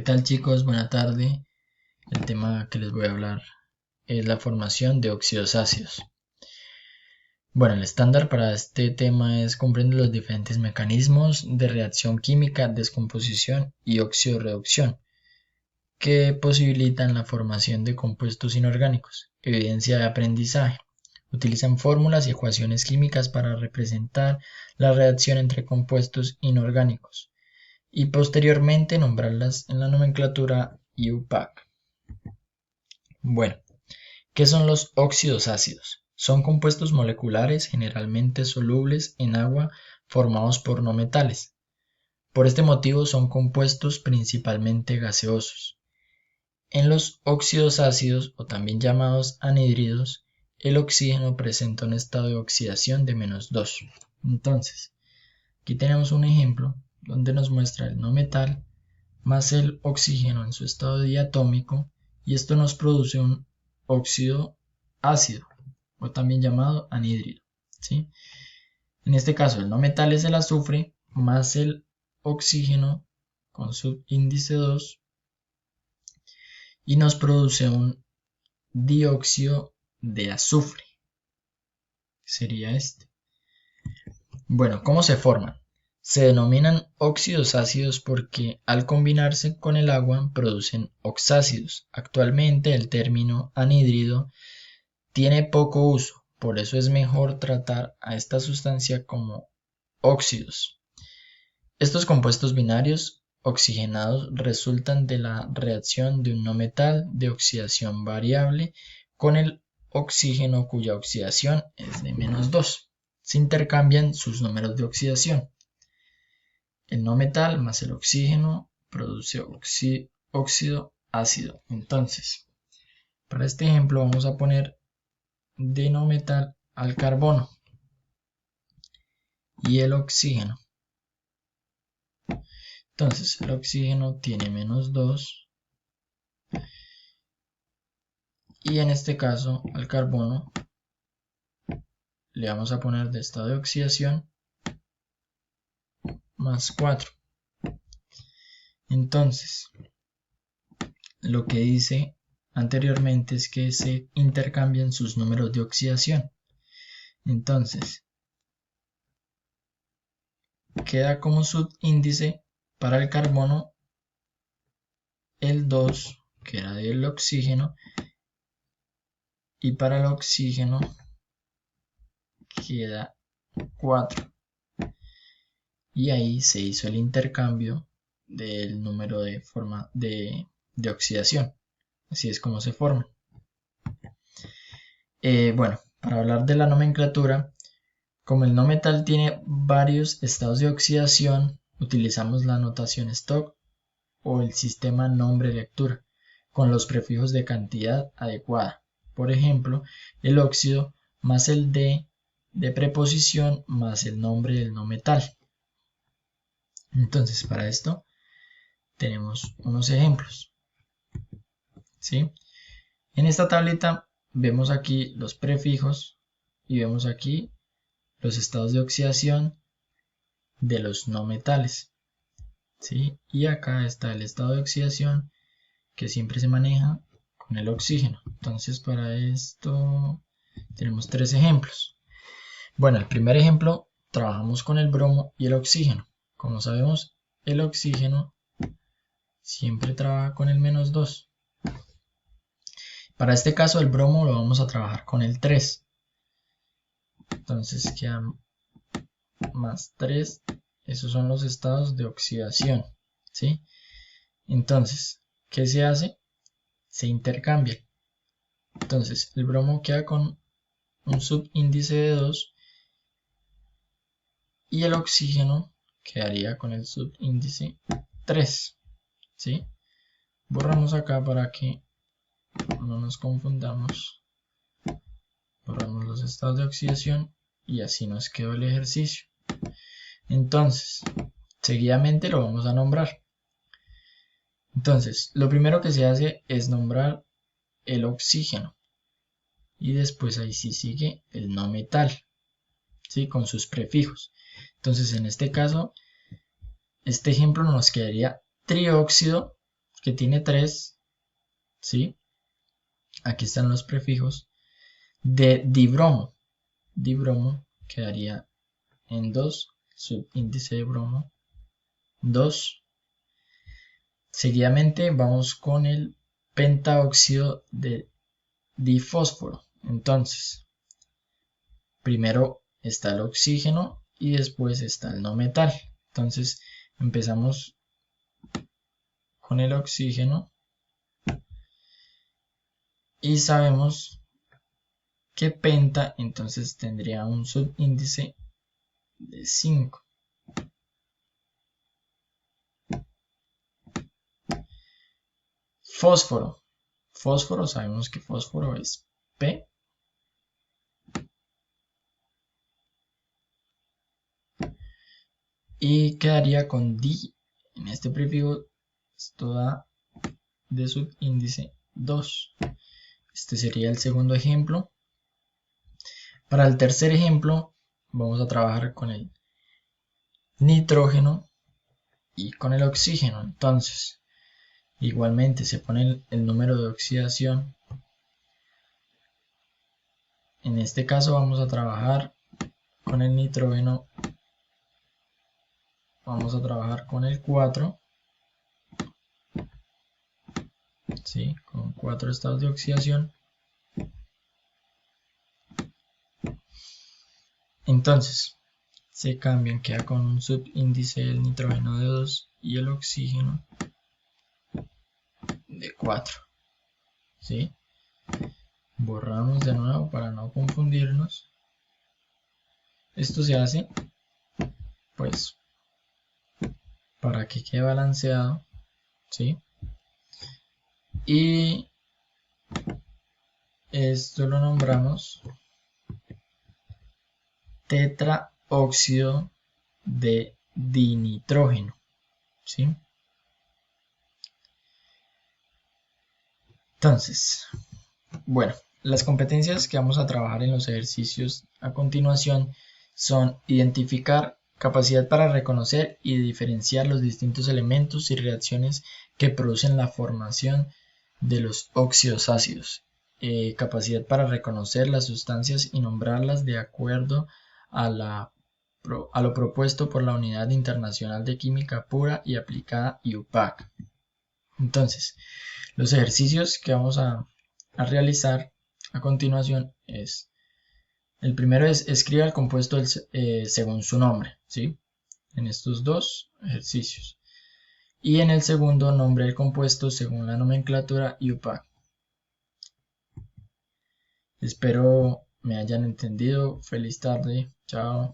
tal, chicos? Buena tarde. El tema que les voy a hablar es la formación de óxidos ácidos. Bueno, el estándar para este tema es comprende los diferentes mecanismos de reacción química, descomposición y oxidorreducción que posibilitan la formación de compuestos inorgánicos. Evidencia de aprendizaje. Utilizan fórmulas y ecuaciones químicas para representar la reacción entre compuestos inorgánicos y posteriormente nombrarlas en la nomenclatura IUPAC. Bueno, ¿qué son los óxidos ácidos? Son compuestos moleculares generalmente solubles en agua formados por no metales. Por este motivo son compuestos principalmente gaseosos. En los óxidos ácidos, o también llamados anhídridos, el oxígeno presenta un estado de oxidación de -2. Entonces, aquí tenemos un ejemplo donde nos muestra el no metal más el oxígeno en su estado diatómico, y esto nos produce un óxido ácido, o también llamado anhídrido, ¿sí? En este caso el no metal es el azufre más el oxígeno con subíndice 2 y nos produce un dióxido de azufre, sería este. Bueno, ¿cómo se forman? Se denominan óxidos ácidos porque al combinarse con el agua producen oxácidos. Actualmente el término anhídrido tiene poco uso, por eso es mejor tratar a esta sustancia como óxidos. Estos compuestos binarios oxigenados resultan de la reacción de un no metal de oxidación variable con el oxígeno cuya oxidación es de -2. Se intercambian sus números de oxidación. El no metal más el oxígeno produce óxido ácido. Entonces, para este ejemplo vamos a poner de no metal al carbono y el oxígeno. Entonces el oxígeno tiene -2 y en este caso al carbono le vamos a poner de estado de oxidación +4. Entonces lo que dice anteriormente es que se intercambian sus números de oxidación. Entonces queda como subíndice para el carbono el 2, que era del oxígeno, y para el oxígeno queda 4. Y ahí se hizo el intercambio del número de oxidación. Así es como se forman. Bueno, para hablar de la nomenclatura, como el no metal tiene varios estados de oxidación, utilizamos la notación Stock o el sistema nombre-lectura con los prefijos de cantidad adecuada. Por ejemplo, el óxido más el de preposición más el nombre del no metal. Entonces, para esto tenemos unos ejemplos, ¿sí? En esta tableta vemos aquí los prefijos y vemos aquí los estados de oxidación de los no metales, ¿sí? Y acá está el estado de oxidación que siempre se maneja con el oxígeno. Entonces, para esto tenemos 3 ejemplos. Bueno, el primer ejemplo, trabajamos con el bromo y el oxígeno. Como sabemos, el oxígeno siempre trabaja con el -2. Para este caso el bromo lo vamos a trabajar con el 3. Entonces queda +3. Esos son los estados de oxidación, ¿sí? Entonces, ¿qué se hace? Se intercambian. Entonces el bromo queda con un subíndice de 2 y el oxígeno quedaría con el subíndice 3, ¿sí? Borramos acá para que no nos confundamos. Borramos los estados de oxidación y así nos quedó el ejercicio. Entonces, seguidamente lo vamos a nombrar. Entonces, lo primero que se hace es nombrar el oxígeno y después ahí sí sigue el no metal, ¿sí? Con sus prefijos. Entonces, en este caso, este ejemplo nos quedaría trióxido que tiene 3, ¿sí? Aquí están los prefijos de dibromo. Dibromo quedaría en 2, subíndice de bromo 2. Seguidamente vamos con el pentaóxido de difósforo. Entonces, primero está el oxígeno y después está el no metal. Entonces, empezamos con el oxígeno y sabemos que penta entonces tendría un subíndice de 5. Fósforo. Fósforo, sabemos que fósforo es P. Y quedaría con di. En este prefijo esto da de subíndice 2. Este sería el segundo ejemplo. Para el tercer ejemplo vamos a trabajar con el nitrógeno y con el oxígeno. Entonces, igualmente se pone el número de oxidación. En este caso vamos a trabajar con el nitrógeno. Vamos a trabajar con el 4. ¿Sí? Con 4 estados de oxidación. Entonces, se cambian, queda con un subíndice del nitrógeno de 2 y el oxígeno de 4. ¿Sí? Borramos de nuevo para no confundirnos. Esto se hace, pues, para que quede balanceado, ¿sí? Y esto lo nombramos tetraóxido de dinitrógeno, ¿sí? Entonces, bueno, las competencias que vamos a trabajar en los ejercicios a continuación son identificar, capacidad para reconocer y diferenciar los distintos elementos y reacciones que producen la formación de los óxidos ácidos, capacidad para reconocer las sustancias y nombrarlas de acuerdo a lo propuesto por la Unidad Internacional de Química Pura y Aplicada UPAC. Entonces, los ejercicios que vamos a realizar a continuación es, el primero es escriba el compuesto según su nombre, ¿sí? En estos dos ejercicios. Y en el segundo, nombre el compuesto según la nomenclatura UPAC. Espero me hayan entendido. Feliz tarde. Chao.